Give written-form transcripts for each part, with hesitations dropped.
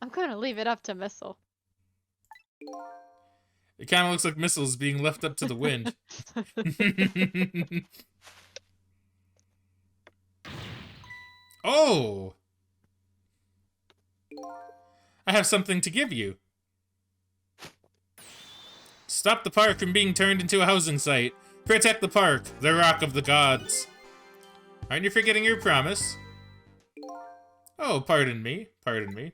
I'm gonna leave it up to Missile. It kind of looks like missiles being left up to the wind. Oh! I have something to give you. Stop the park from being turned into a housing site. Protect the park, the Rock of the Gods. Aren't you forgetting your promise? Oh, pardon me. Pardon me.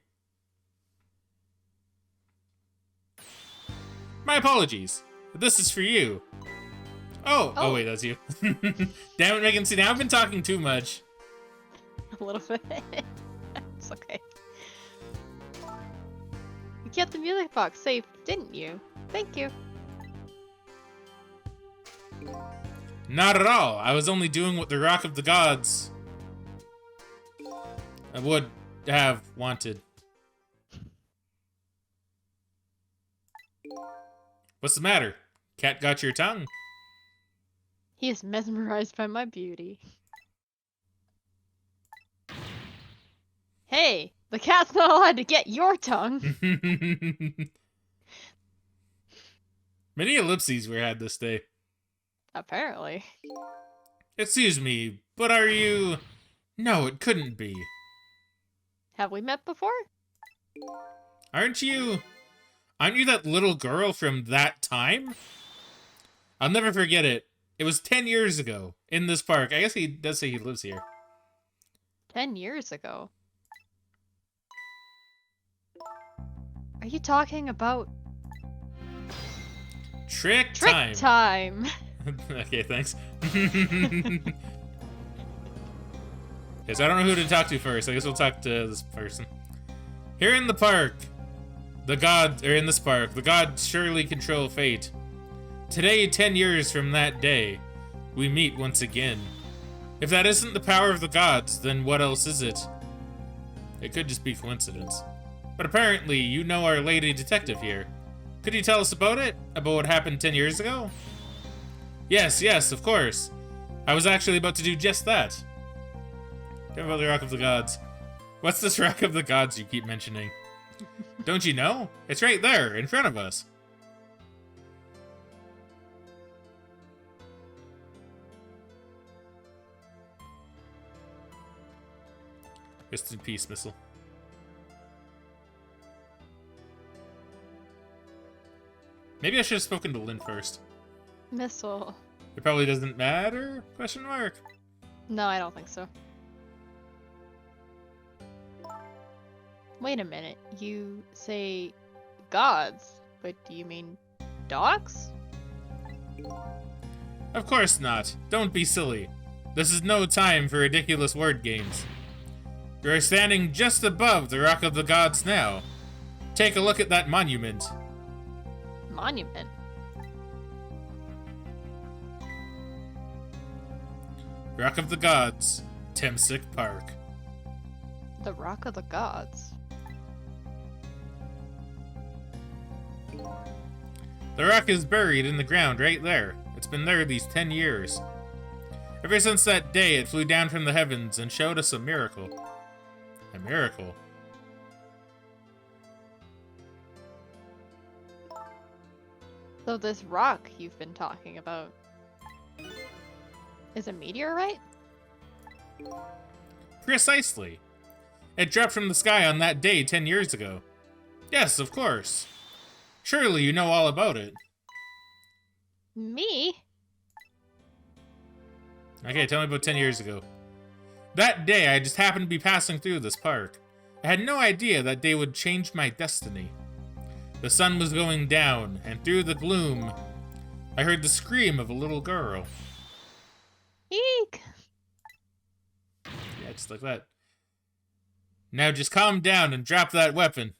My apologies. This is for you. Oh wait, that's you. Damn it, Megan. See, now I've been talking too much. A little bit. It's okay. You kept the music box safe, didn't you? Thank you. Not at all. I was only doing what the Rock of the Gods I would have wanted. What's the matter? Cat got your tongue? He is mesmerized by my beauty. Hey, the cat's not allowed to get your tongue. Many ellipses were had this day. Apparently. Excuse me, but are you... No, it couldn't be. Have we met before? Aren't you that little girl from that time? I'll never forget it. It was 10 years ago, in this park. I guess he does say he lives here. 10 years ago? Are you talking about... Trick time! Trick time! Okay, thanks. Yes, I don't know who to talk to first. I guess we'll talk to this person. Here in the park, the gods surely control fate. Today, 10 years from that day, we meet once again. If that isn't the power of the gods, then what else is it? It could just be coincidence. But apparently, you know our lady detective here. Could you tell us about it? About what happened 10 years ago? Yes, of course. I was actually about to do just that. Tell me about the Rock of the Gods. What's this Rock of the Gods you keep mentioning? Don't you know? It's right there, in front of us. Rest in peace, Missile. Maybe I should have spoken to Lynn first. Missile. It probably doesn't matter? Question mark. No, I don't think so. Wait a minute. You say gods, but do you mean dogs? Of course not. Don't be silly. This is no time for ridiculous word games. You're standing just above the Rock of the Gods now. Take a look at that monument. Monument? Rock of the Gods, Temsic Park. The Rock of the Gods. The rock is buried in the ground right there. It's been there these 10 years. Ever since that day, it flew down from the heavens and showed us a miracle. A miracle? So this rock you've been talking about is a meteorite? Precisely. It dropped from the sky on that day 10 years ago. Yes, of course. Surely you know all about it. Me? Okay, tell me about 10 years ago. That day, I just happened to be passing through this park. I had no idea that day would change my destiny. The sun was going down, and through the gloom, I heard the scream of a little girl. Eek! Yeah, just like that. Now just calm down and drop that weapon.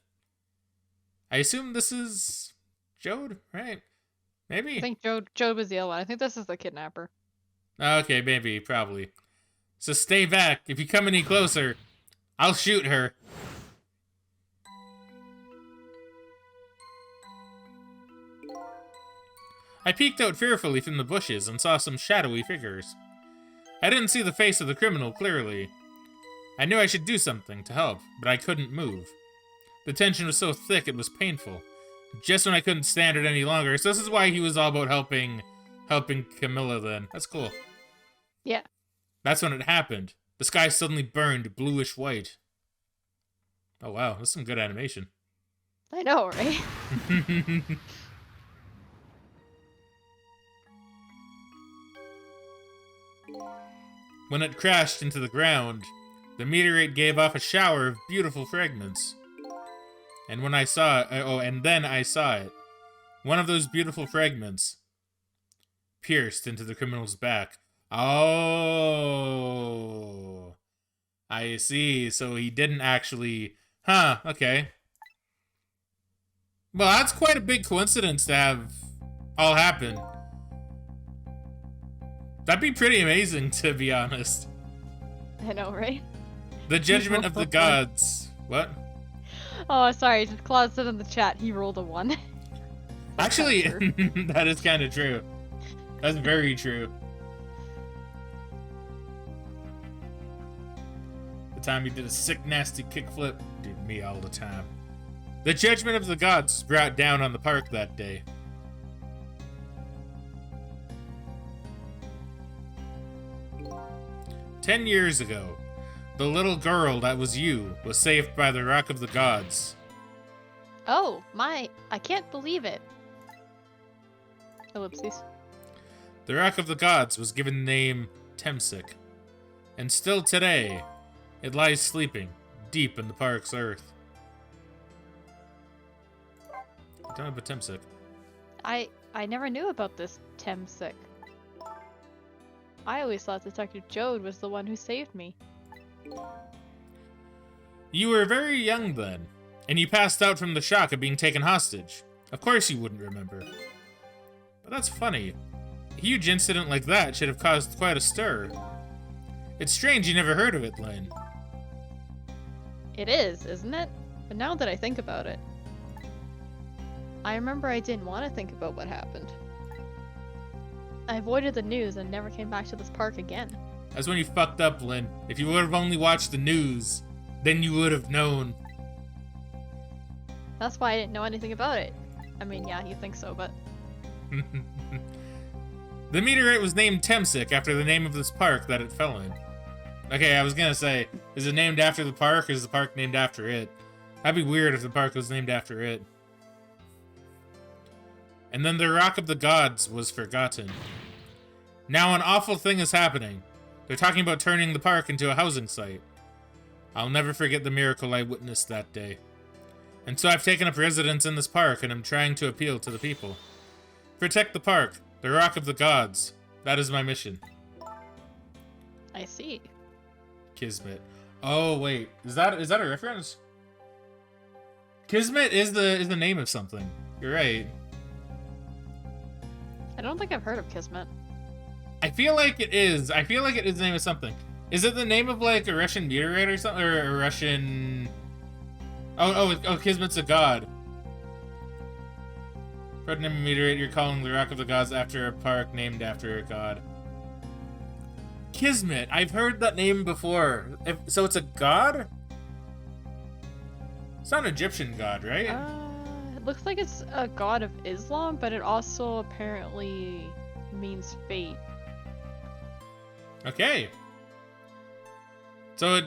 I assume this is Jode, right? Maybe? I think Job is the other one. I think this is the kidnapper. Okay, maybe, probably. So stay back. If you come any closer, I'll shoot her. I peeked out fearfully from the bushes and saw some shadowy figures. I didn't see the face of the criminal clearly. I knew I should do something to help, but I couldn't move. The tension was so thick it was painful. Just when I couldn't stand it any longer. So this is why he was all about helping Camilla then. That's cool. Yeah. That's when it happened. The sky suddenly burned bluish white. Oh wow, that's some good animation. I know, right? When it crashed into the ground, the meteorite gave off a shower of beautiful fragments. And when I saw it, then I saw it. One of those beautiful fragments pierced into the criminal's back. Oh, I see. So he didn't actually... Huh, okay. Well, that's quite a big coincidence to have all happen. That'd be pretty amazing, to be honest. I know, right? The judgment of the gods. What? Oh, sorry. Just Claude said in the chat he rolled a 1. Actually, that is kind of true. That's very true. The time he did a sick, nasty kickflip did me all the time. The judgment of the gods brought down on the park that day. "10 years ago, the little girl that was you was saved by the Rock of the Gods." Oh, I can't believe it. Ellipses. The Rock of the Gods was given the name Temsic, and still today, it lies sleeping deep in the park's earth. Tell me about Temsic. I never knew about this Temsic. I always thought Detective Jode was the one who saved me. You were very young then, and you passed out from the shock of being taken hostage. Of course you wouldn't remember. But that's funny. A huge incident like that should have caused quite a stir. It's strange you never heard of it, Lynn. It is, isn't it? But now that I think about it, I remember I didn't want to think about what happened. I avoided the news and never came back to this park again. That's when you fucked up, Lynn. If you would have only watched the news, then you would have known. That's why I didn't know anything about it. I mean, yeah, you think so, but... The meteorite was named Temsic after the name of this park that it fell in. Okay, I was gonna say, is it named after the park, or is the park named after it? That'd be weird if the park was named after it. And then the Rock of the Gods was forgotten. Now an awful thing is happening. They're talking about turning the park into a housing site. I'll never forget the miracle I witnessed that day. And so I've taken up residence in this park and am trying to appeal to the people. Protect the park, the Rock of the Gods. That is my mission. I see. Kismet. Oh wait, is that a reference? Kismet is the name of something. You're right. I don't think I've heard of Kismet. I feel like it is. I feel like it is the name of something. Is it the name of like a Russian meteorite or something, or a Russian? Oh, Kismet's a god. Ferdinand meteorite, you're calling the Rock of the Gods after a park named after a god. Kismet, I've heard that name before. So it's a god? It's not an Egyptian god, right? It looks like it's a god of Islam, but it also apparently means fate. Okay. So it...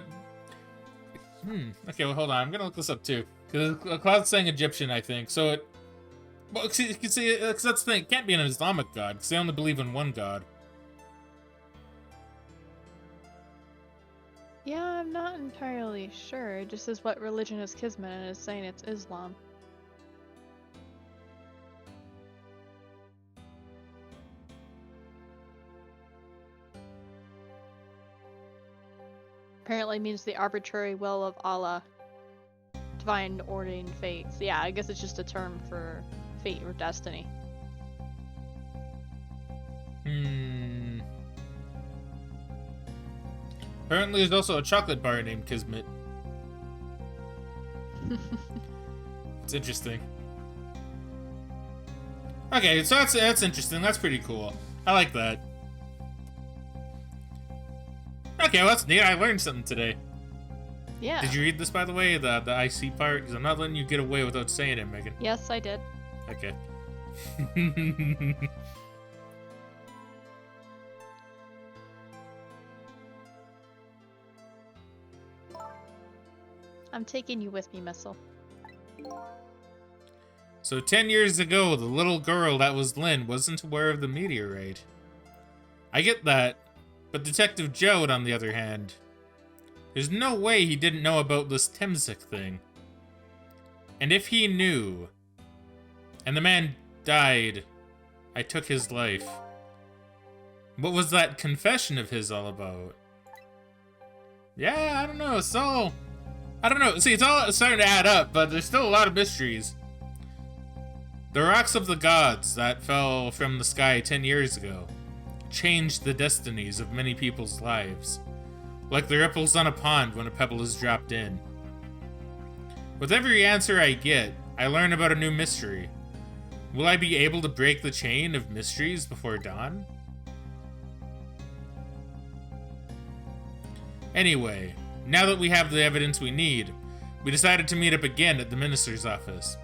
Okay, well, hold on. I'm gonna look this up, too. Because Cloud's saying Egyptian, I think. So it... Well, see, because that's the thing. It can't be an Islamic god, because they only believe in one god. Yeah, I'm not entirely sure. It just says what religion is Kismet, and it's saying it's Islam. Apparently means the arbitrary will of Allah. Divine ordained fate. So yeah, I guess it's just a term for fate or destiny. Apparently there's also a chocolate bar named Kismet. It's interesting. Okay, so that's interesting. That's pretty cool. I like that. Okay, well, that's neat. I learned something today. Yeah. Did you read this, by the way? The IC part? Because I'm not letting you get away without saying it, Megan. Yes, I did. Okay. I'm taking you with me, Missile. So 10 years ago, the little girl that was Lynn wasn't aware of the meteorite. I get that, but Detective Jode, on the other hand, there's no way he didn't know about this Temsic thing. And if he knew, and the man died, I took his life. What was that confession of his all about? Yeah, I don't know, so... I don't know. See, it's all starting to add up, but there's still a lot of mysteries. The rocks of the gods that fell from the sky 10 years ago changed the destinies of many people's lives, like the ripples on a pond when a pebble is dropped in. With every answer I get, I learn about a new mystery. Will I be able to break the chain of mysteries before dawn? Anyway, now that we have the evidence we need, we decided to meet up again at the minister's office.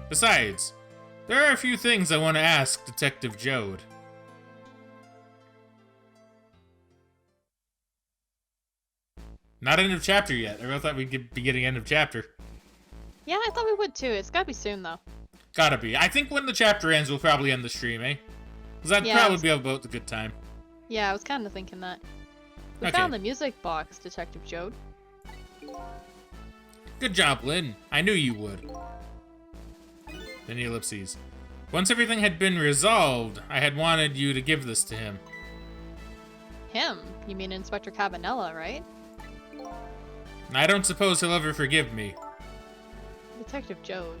Besides, there are a few things I want to ask Detective Jode. Not end of chapter yet. I really thought we'd be getting end of chapter. Yeah, I thought we would too. It's gotta be soon, though. Gotta be. I think when the chapter ends, we'll probably end the stream, eh? Because that'd probably be about the good time. Yeah, I was kind of thinking that. We Okay. found the music box, Detective Jode. Good job, Lynn. I knew you would. Then ellipses. Once everything had been resolved, I had wanted you to give this to him. Him? You mean Inspector Cabanella, right? I don't suppose he'll ever forgive me. Detective Jode.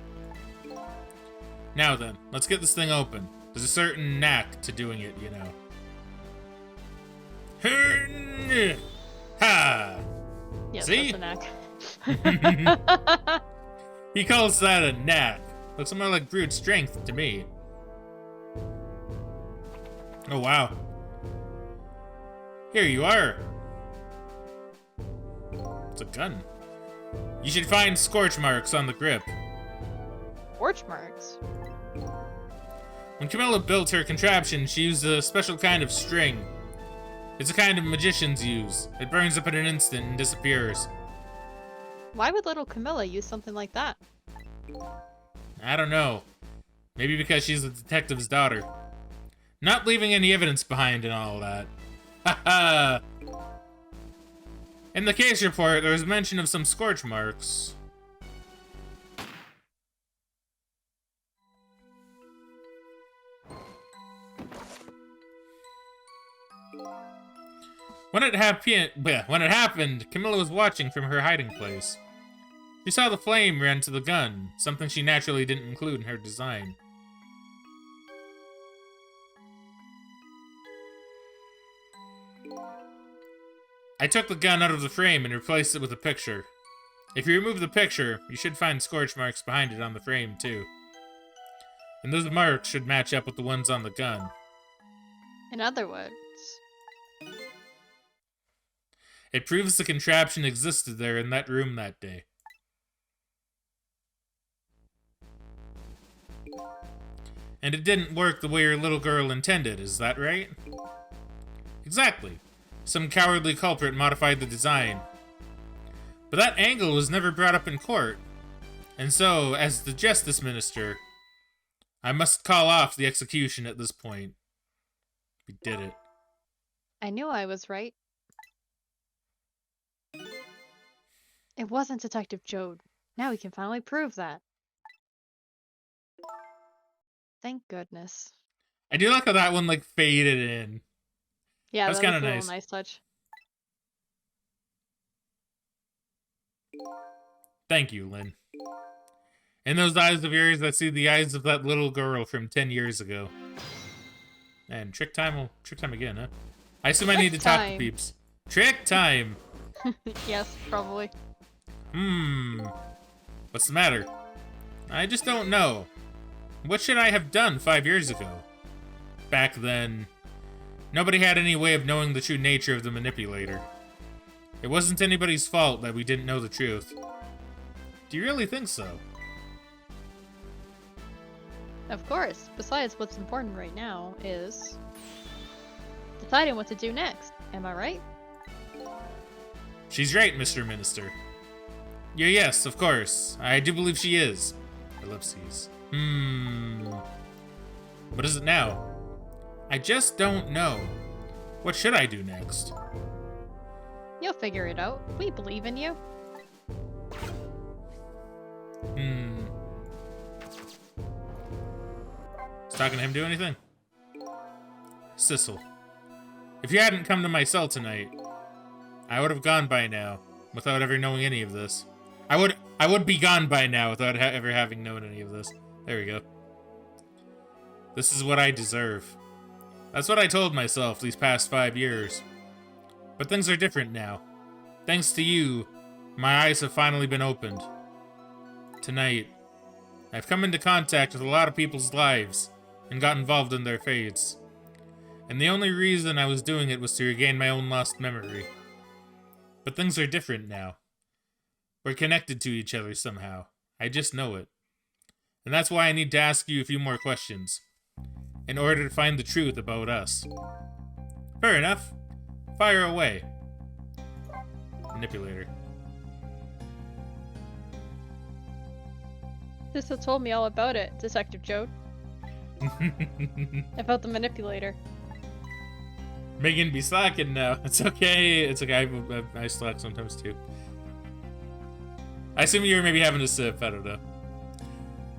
Now then, let's get this thing open. There's a certain knack to doing it, you know. Ha! Yes, See? that's a knack. He calls that a knack. Looks more like brute strength to me. Oh, wow. Here you are. It's a gun. You should find scorch marks on the grip. Torch marks? When Camilla built her contraption, she used a special kind of string. It's a kind of magicians use. It burns up in an instant and disappears. Why would little Camilla use something like that? I don't know. Maybe because she's a detective's daughter. Not leaving any evidence behind and all that. Haha! In the case report, there was mention of some scorch marks. When it happened, Camilla was watching from her hiding place. She saw the flame run to the gun, something she naturally didn't include in her design. I took the gun out of the frame and replaced it with a picture. If you remove the picture, you should find scorch marks behind it on the frame, too. And those marks should match up with the ones on the gun. In other words... It proves the contraption existed there in that room that day. And it didn't work the way your little girl intended, is that right? Exactly. Some cowardly culprit modified the design. But that angle was never brought up in court. And so, as the Justice Minister, I must call off the execution at this point. We did it. I knew I was right. It wasn't Detective Jode. Now we can finally prove that. Thank goodness. I do like how that one, like, faded in. Yeah, that was kind of nice. A nice touch. Thank you, Lynn. In those eyes of yours, I see the eyes of that little girl from 10 years ago. And trick time again, huh? I assume I need to talk to peeps. Trick time! Yes, probably. What's the matter? I just don't know. What should I have done 5 years ago? Back then, nobody had any way of knowing the true nature of the manipulator. It wasn't anybody's fault that we didn't know the truth. Do you really think so? Of course. Besides, what's important right now is deciding what to do next. Am I right? She's right, Mr. Minister. Yes, of course. I do believe she is. Ellipses. What is it now? I just don't know. What should I do next? You'll figure it out. We believe in you. Is talking to him do anything? Sissel. If you hadn't come to my cell tonight, I would have gone by now, without ever knowing any of this. I would be gone by now without ever having known any of this. There we go. This is what I deserve. That's what I told myself these past 5 years. But things are different now. Thanks to you, my eyes have finally been opened. Tonight, I've come into contact with a lot of people's lives and got involved in their fates. And the only reason I was doing it was to regain my own lost memory. But things are different now. We're connected to each other somehow. I just know it. And that's why I need to ask you a few more questions, in order to find the truth about us. Fair enough. Fire away. Manipulator. Sissel told me all about it, Detective Joe. About the manipulator. Megan be slacking now. It's okay. It's okay. I slack sometimes too. I assume you were maybe having a sip. I don't know.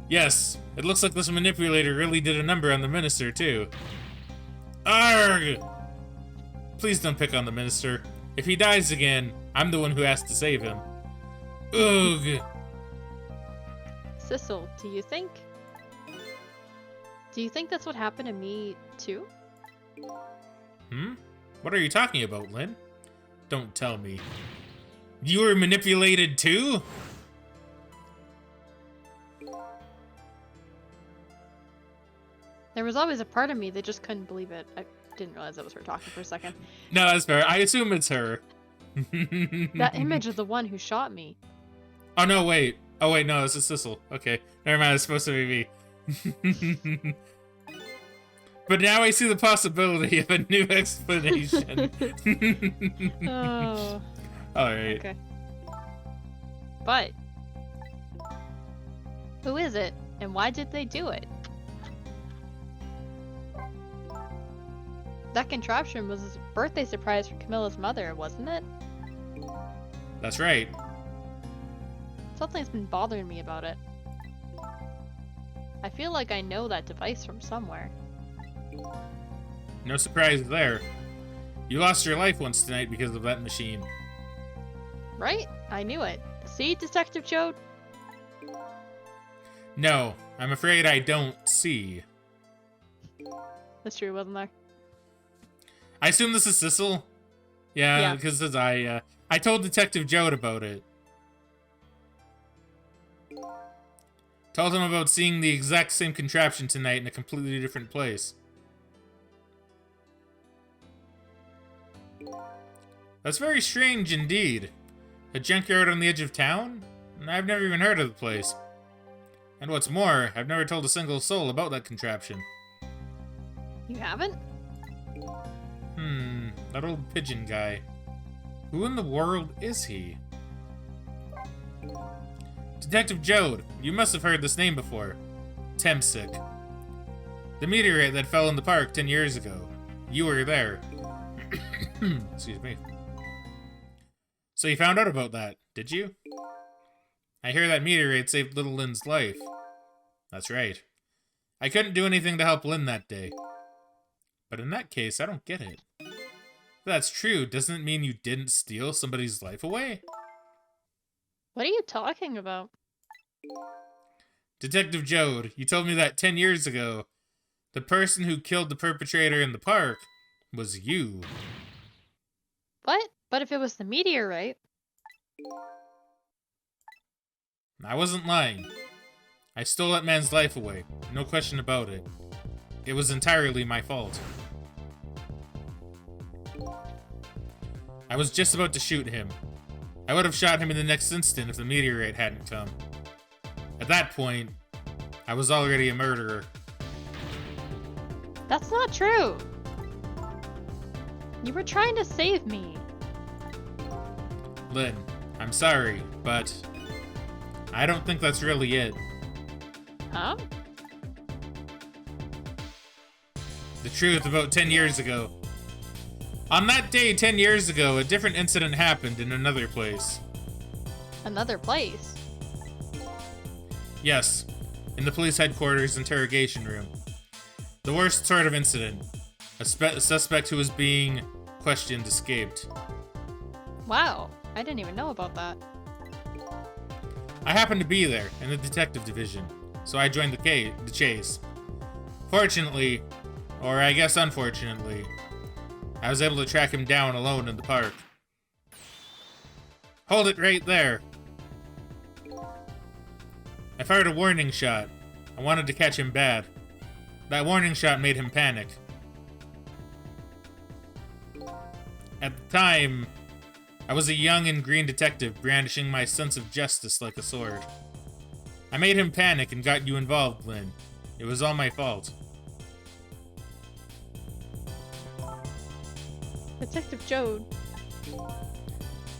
Yes, it looks like this manipulator really did a number on the minister too. Arrgh! Please don't pick on the minister. If he dies again, I'm the one who has to save him. Ugh. Sissel, do you think that's what happened to me too? What are you talking about, Lynn? Don't tell me. You were manipulated too? There was always a part of me that just couldn't believe it. I didn't realize that was her talking for a second. No, that's fair. I assume it's her. That image of the one who shot me. Oh, no, wait. Oh, wait, no, this is Sissel. Okay. Never mind, it's supposed to be me. But now I see the possibility of a new explanation. Oh. Alright. Okay. But who is it, and why did they do it? That contraption was a birthday surprise for Camilla's mother, wasn't it? That's right. Something's been bothering me about it. I feel like I know that device from somewhere. No surprise there. You lost your life once tonight because of that machine. Right? I knew it. See, Detective Joe? No, I'm afraid I don't see. That's true, wasn't there? I assume this is Sissel? Yeah, because I told Detective Joad about it. Told him about seeing the exact same contraption tonight in a completely different place. That's very strange indeed. A junkyard on the edge of town? I've never even heard of the place. And what's more, I've never told a single soul about that contraption. You haven't? That old pigeon guy. Who in the world is he? Detective Joad, you must have heard this name before. Temsic. The meteorite that fell in the park 10 years ago. You were there. Excuse me. So you found out about that, did you? I hear that meteorite saved little Lynn's life. That's right. I couldn't do anything to help Lynn that day. But in that case, I don't get it. If that's true, doesn't it mean you didn't steal somebody's life away? What are you talking about? Detective Joad, you told me that 10 years ago, the person who killed the perpetrator in the park was you. What? But if it was the meteorite... I wasn't lying. I stole that man's life away. No question about it. It was entirely my fault. I was just about to shoot him. I would have shot him in the next instant if the meteorite hadn't come. At that point, I was already a murderer. That's not true. You were trying to save me. Lynn, I'm sorry, but I don't think that's really it. Huh? The truth about 10 years ago. On that day 10 years ago, a different incident happened in another place. Another place? Yes, in the police headquarters interrogation room. The worst sort of incident. A suspect who was being questioned escaped. Wow, I didn't even know about that. I happened to be there, in the detective division, so I joined the chase. Fortunately, or I guess unfortunately, I was able to track him down alone in the park. Hold it right there. I fired a warning shot. I wanted to catch him bad. That warning shot made him panic. At the time, I was a young and green detective brandishing my sense of justice like a sword. I made him panic and got you involved, Lynn. It was all my fault. Detective Jode. All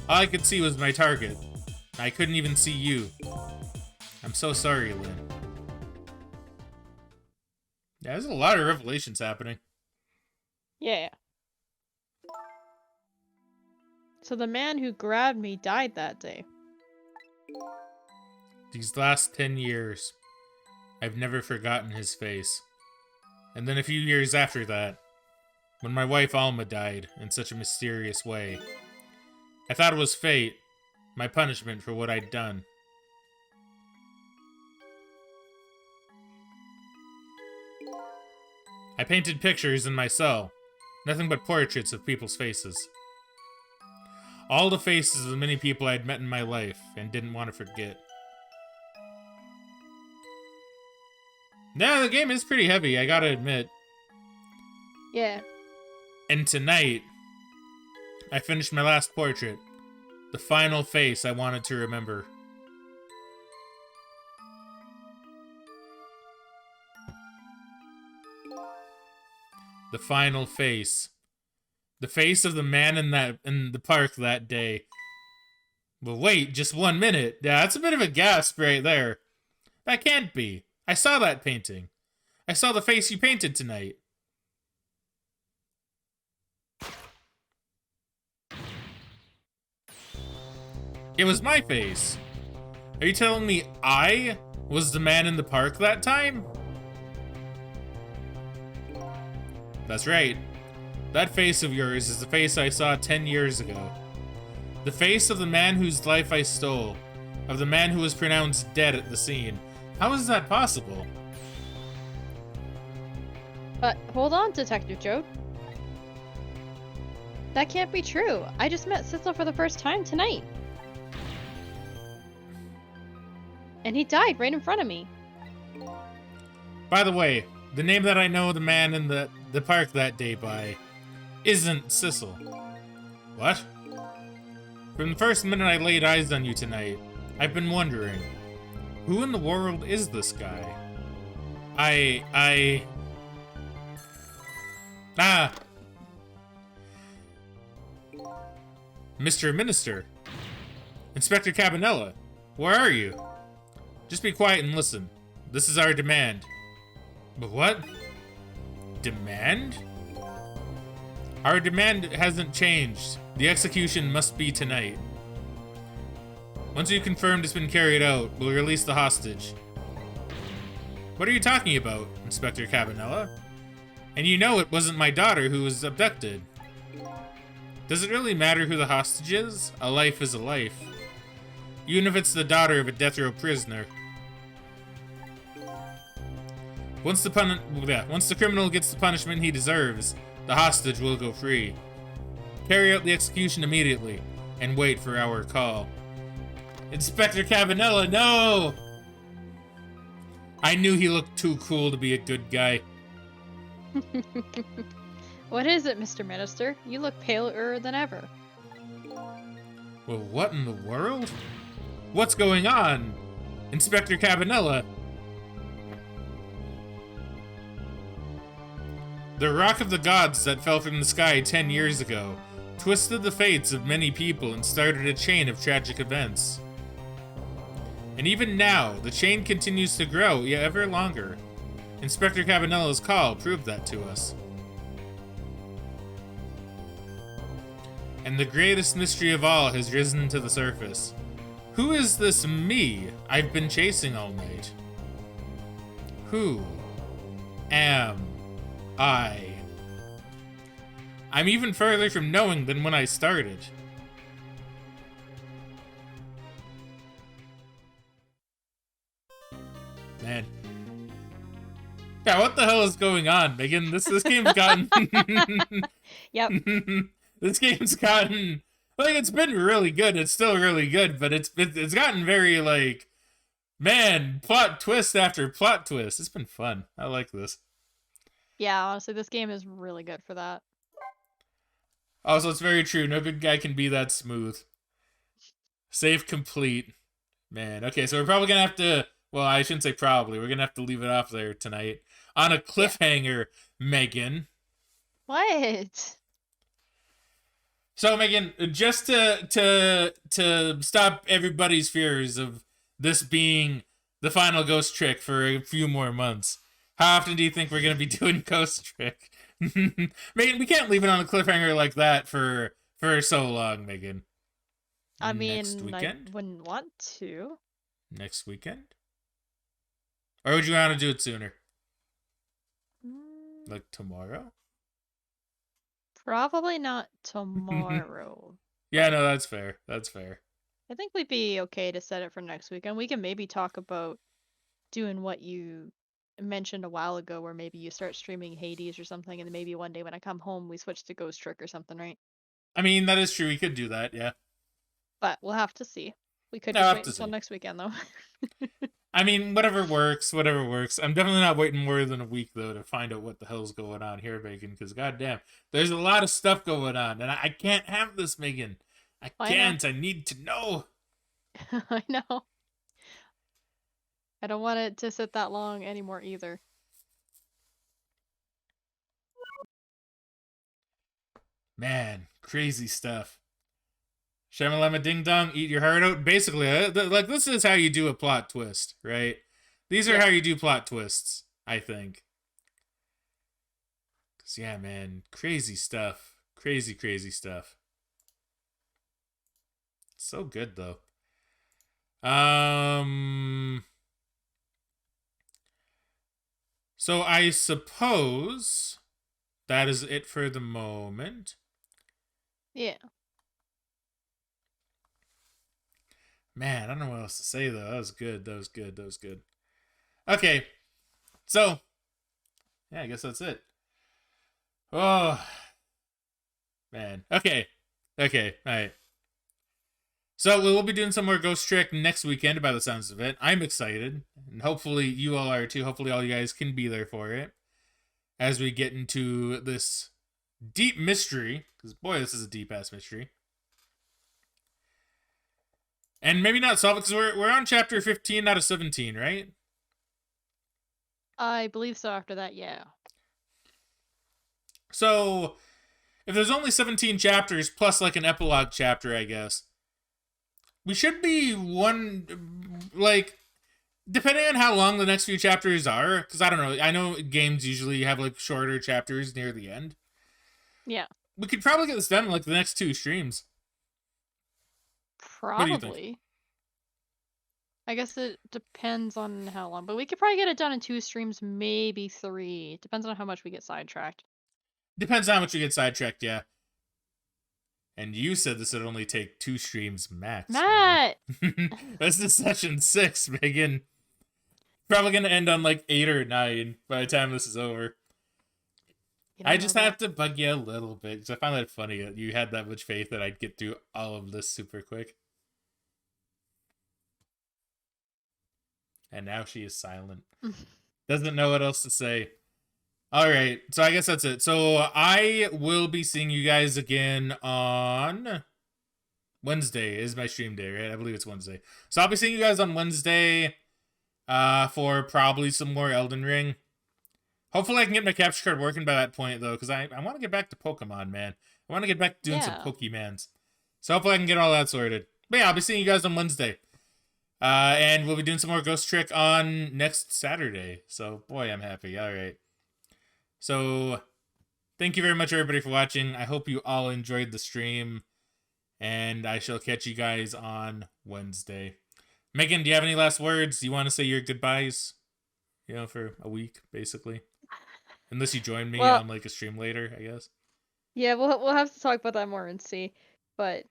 I could see was my target. I couldn't even see you. I'm so sorry, Lynn. Yeah, there's a lot of revelations happening. Yeah. So the man who grabbed me died that day. These last 10 years, I've never forgotten his face. And then a few years after that, when my wife Alma died in such a mysterious way, I thought it was fate, my punishment for what I'd done. I painted pictures in my cell, nothing but portraits of people's faces. All the faces of the many people I'd met in my life and didn't want to forget. Now, the game is pretty heavy, I gotta admit. Yeah. And tonight, I finished my last portrait. The final face I wanted to remember. The final face. The face of the man in the park that day. But wait, just 1 minute. Yeah, that's a bit of a gasp right there. That can't be. I saw that painting. I saw the face you painted tonight. It was my face. Are you telling me I was the man in the park that time? That's right. That face of yours is the face I saw 10 years ago. The face of the man whose life I stole. Of the man who was pronounced dead at the scene. How is that possible? But hold on, Detective Jode. That can't be true. I just met Sissel for the first time tonight. And he died right in front of me. By the way, the name that I know the man in the park that day by isn't Sissel. What? From the first minute I laid eyes on you tonight, I've been wondering, who in the world is this guy? Mr. Minister. Inspector Cabanella, where are you? Just be quiet and listen. This is our demand. But what? Demand? Our demand hasn't changed. The execution must be tonight. Once you've confirmed it's been carried out, we'll release the hostage. What are you talking about, Inspector Cabanella? And you know it wasn't my daughter who was abducted. Does it really matter who the hostage is? A life is a life. Even if it's the daughter of a death row prisoner. Once the criminal gets the punishment he deserves, the hostage will go free. Carry out the execution immediately, and wait for our call. Inspector Cabanella, no! I knew he looked too cool to be a good guy. What is it, Mr. Minister? You look paler than ever. Well, what in the world? What's going on? Inspector Cabanella. The rock of the gods that fell from the sky 10 years ago twisted the fates of many people and started a chain of tragic events. And even now, the chain continues to grow yet ever longer. Inspector Cabanella's call proved that to us. And the greatest mystery of all has risen to the surface. Who is this me I've been chasing all night? Who am I? I'm even further from knowing than when I started. Man. Yeah, what the hell is going on, Megan? This game's gotten... Yep. This game's gotten... Like, it's been really good. It's still really good, but it's gotten very, like... Man, plot twist after plot twist. It's been fun. I like this. Yeah, honestly, this game is really good for that. Also, it's very true. No good guy can be that smooth. Save complete. Man, okay, so we're probably gonna have to... Well, I shouldn't say probably. We're gonna have to leave it off there tonight. On a cliffhanger, yeah. Megan. What? So, Megan, just to stop everybody's fears of this being the final ghost trick for a few more months, how often do you think we're going to be doing ghost trick? Megan, we can't leave it on a cliffhanger like that for so long, Megan. I mean, next weekend? I wouldn't want to. Next weekend? Or would you want to do it sooner? Like tomorrow? Probably not tomorrow. Yeah, no, that's fair. That's fair. I think we'd be okay to set it for next week, and we can maybe talk about doing what you mentioned a while ago, where maybe you start streaming Hades or something, and then maybe one day when I come home, we switch to Ghost Trick or something, right? I mean, that is true. We could do that, yeah. But we'll have to see. We could just wait until next weekend, though. I mean, whatever works, whatever works. I'm definitely not waiting more than a week, though, to find out what the hell's going on here, Megan, because goddamn, there's a lot of stuff going on, and I can't have this, Megan. I can't. I need to know. I know. I don't want it to sit that long anymore, either. Man, crazy stuff. Shamalama ding dong, eat your heart out. Basically, like, this is how you do a plot twist, right? These are how you do plot twists, I think. Because, yeah, man, crazy stuff. Crazy, crazy stuff. So good, though. So I suppose that is it for the moment. Yeah. Man, I don't know what else to say, though. That was good. That was good. That was good. Okay. So, yeah, I guess that's it. Oh. Man. Okay. Okay. All right. So, we'll be doing some more Ghost Trick next weekend, by the sounds of it. I'm excited. And hopefully you all are, too. Hopefully all you guys can be there for it. As we get into this deep mystery. Because, boy, this is a deep-ass mystery. And maybe not solve it, because we're on chapter 15 out of 17, right? I believe so after that, yeah. So, if there's only 17 chapters, plus like an epilogue chapter, I guess, we should be like, depending on how long the next few chapters are, because I don't know, I know games usually have like shorter chapters near the end. Yeah. We could probably get this done in like the next 2 streams. Probably. I guess it depends on how long, but we could probably get it done in 2 streams, maybe 3. Depends on how much we get sidetracked. Depends on how much we get sidetracked, yeah. And you said this would only take 2 streams max. Matt! This is session 6, Megan. Probably gonna end on like 8 or 9 by the time this is over. I just have to bug you a little bit, because I find that funny that you had that much faith that I'd get through all of this super quick. And now she is silent. Doesn't know what else to say. Alright, so I guess that's it. So I will be seeing you guys again on Wednesday is my stream day, right? I believe it's Wednesday. So I'll be seeing you guys on Wednesday for probably some more Elden Ring. Hopefully I can get my capture card working by that point, though, because I want to get back to Pokemon, man. I want to get back to doing some Pokemans. So hopefully I can get all that sorted. But yeah, I'll be seeing you guys on Wednesday. And we'll be doing some more Ghost Trick on next Saturday. So, boy, I'm happy. All right. So, thank you very much, everybody, for watching. I hope you all enjoyed the stream. And I shall catch you guys on Wednesday. Megan, do you have any last words? You want to say your goodbyes? You know, for a week, basically. Unless you join me on, like, a stream later, I guess. Yeah, we'll have to talk about that more and see. But,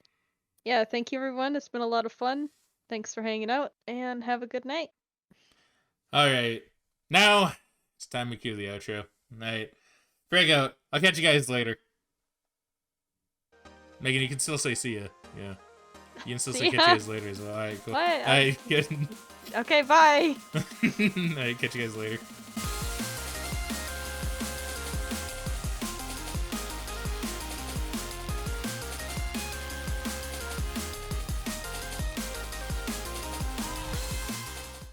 yeah, thank you, everyone. It's been a lot of fun. Thanks for hanging out, and have a good night. All right. Now, it's time to cue the outro. All right. Frag out. I'll catch you guys later. Megan, you can still say see ya. Yeah. You can still say catch you guys later as well. All right, cool. What? All right, good. Okay, bye. All right, catch you guys later.